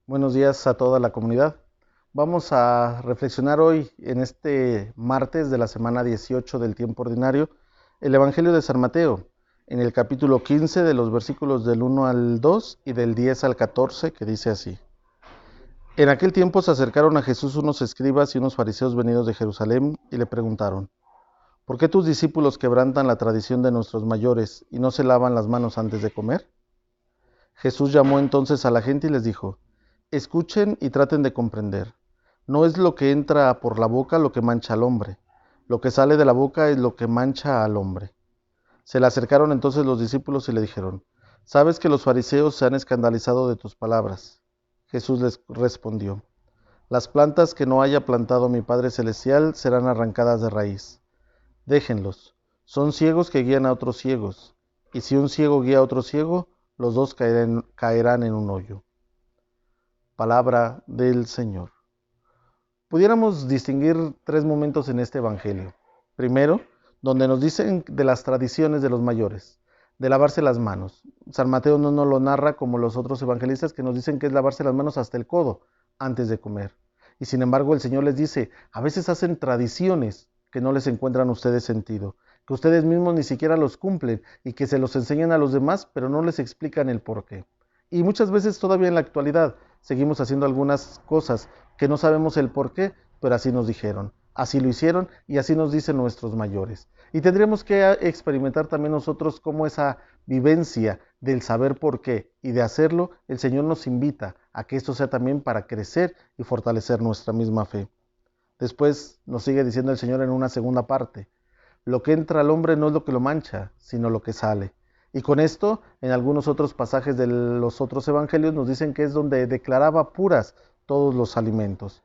Buenos días a toda la comunidad. Vamos a reflexionar hoy, en este martes de la semana 18 del tiempo ordinario, el Evangelio de San Mateo, en el capítulo 15 de los versículos del 1 al 2 y del 10 al 14, que dice así. En aquel tiempo se acercaron a Jesús unos escribas y unos fariseos venidos de Jerusalén y le preguntaron: ¿Por qué tus discípulos quebrantan la tradición de nuestros mayores y no se lavan las manos antes de comer? Jesús llamó entonces a la gente y les dijo: Escuchen y traten de comprender. No es lo que entra por la boca lo que mancha al hombre. Lo que sale de la boca es lo que mancha al hombre. Se le acercaron entonces los discípulos y le dijeron: Sabes que los fariseos se han escandalizado de tus palabras. Jesús les respondió: Las plantas que no haya plantado mi Padre Celestial serán arrancadas de raíz. Déjenlos. Son ciegos que guían a otros ciegos. Y si un ciego guía a otro ciego, los dos caerán en un hoyo. Palabra del Señor. Pudiéramos distinguir tres momentos en este Evangelio. Primero, donde nos dicen de las tradiciones de los mayores, de lavarse las manos. San Mateo no nos lo narra como los otros evangelistas, que nos dicen que es lavarse las manos hasta el codo antes de comer. Y sin embargo el Señor les dice: a veces hacen tradiciones que no les encuentran ustedes sentido, que ustedes mismos ni siquiera los cumplen y que se los enseñan a los demás, pero no les explican el por qué. Y muchas veces todavía en la actualidad seguimos haciendo algunas cosas que no sabemos el por qué, pero así nos dijeron, así lo hicieron y así nos dicen nuestros mayores. Y tendríamos que experimentar también nosotros cómo esa vivencia del saber por qué y de hacerlo, el Señor nos invita a que esto sea también para crecer y fortalecer nuestra misma fe. Después nos sigue diciendo el Señor en una segunda parte: lo que entra al hombre no es lo que lo mancha, sino lo que sale. Y con esto, en algunos otros pasajes de los otros evangelios nos dicen que es donde declaraba puras todos los alimentos.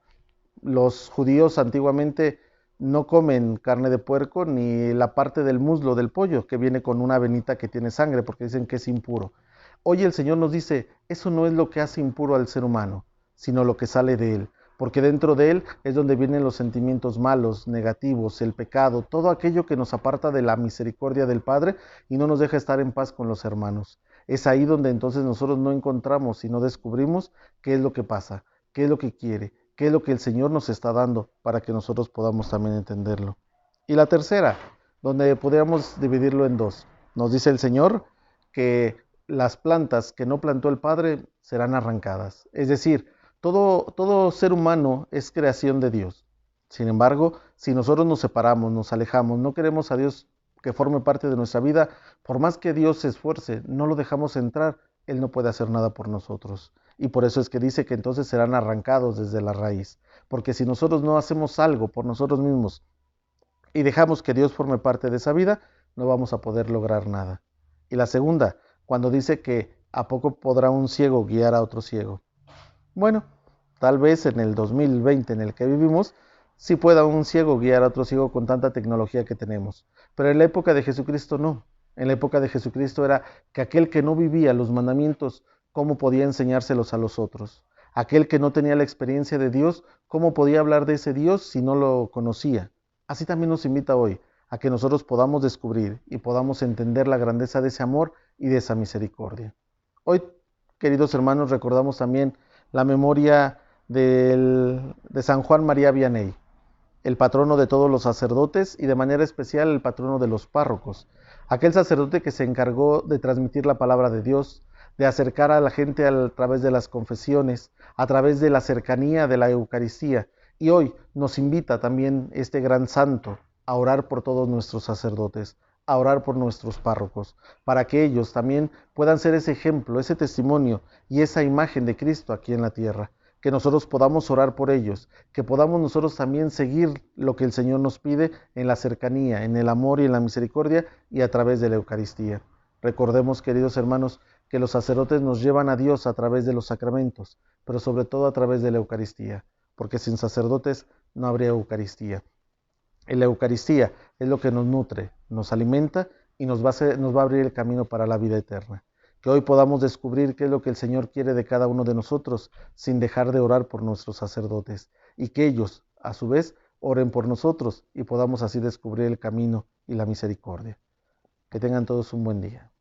Los judíos antiguamente no comen carne de puerco ni la parte del muslo del pollo, que viene con una venita que tiene sangre, porque dicen que es impuro. Hoy el Señor nos dice: eso no es lo que hace impuro al ser humano, sino lo que sale de él, porque dentro de él es donde vienen los sentimientos malos, negativos, el pecado, todo aquello que nos aparta de la misericordia del Padre y no nos deja estar en paz con los hermanos. Es ahí donde entonces nosotros no encontramos y no descubrimos qué es lo que pasa, qué es lo que quiere, qué es lo que el Señor nos está dando para que nosotros podamos también entenderlo. Y la tercera, donde podríamos dividirlo en dos, nos dice el Señor que las plantas que no plantó el Padre serán arrancadas. Es decir, todo ser humano es creación de Dios. Sin embargo, si nosotros nos separamos, nos alejamos, no queremos a Dios que forme parte de nuestra vida, por más que Dios se esfuerce, no lo dejamos entrar, Él no puede hacer nada por nosotros. Y por eso es que dice que entonces serán arrancados desde la raíz. Porque si nosotros no hacemos algo por nosotros mismos y dejamos que Dios forme parte de esa vida, no vamos a poder lograr nada. Y la segunda, cuando dice que a poco podrá un ciego guiar a otro ciego. Bueno, tal vez en el 2020 en el que vivimos, sí pueda un ciego guiar a otro ciego con tanta tecnología que tenemos. Pero en la época de Jesucristo no. En la época de Jesucristo era que aquel que no vivía los mandamientos, ¿cómo podía enseñárselos a los otros? Aquel que no tenía la experiencia de Dios, ¿cómo podía hablar de ese Dios si no lo conocía? Así también nos invita hoy a que nosotros podamos descubrir y podamos entender la grandeza de ese amor y de esa misericordia. Hoy, queridos hermanos, recordamos también la memoria de San Juan María Vianney, el patrono de todos los sacerdotes y de manera especial el patrono de los párrocos, aquel sacerdote que se encargó de transmitir la palabra de Dios, de acercar a la gente a través de las confesiones, a través de la cercanía de la Eucaristía. Y hoy nos invita también este gran santo a orar por todos nuestros sacerdotes, a orar por nuestros párrocos, para que ellos también puedan ser ese ejemplo, ese testimonio y esa imagen de Cristo aquí en la tierra. Que nosotros podamos orar por ellos, que podamos nosotros también seguir lo que el Señor nos pide en la cercanía, en el amor y en la misericordia y a través de la Eucaristía. Recordemos, queridos hermanos, que los sacerdotes nos llevan a Dios a través de los sacramentos, pero sobre todo a través de la Eucaristía, porque sin sacerdotes no habría Eucaristía. Y la Eucaristía es lo que nos nutre, nos alimenta y nos va a abrir el camino para la vida eterna. Que hoy podamos descubrir qué es lo que el Señor quiere de cada uno de nosotros sin dejar de orar por nuestros sacerdotes y que ellos, a su vez, oren por nosotros y podamos así descubrir el camino y la misericordia. Que tengan todos un buen día.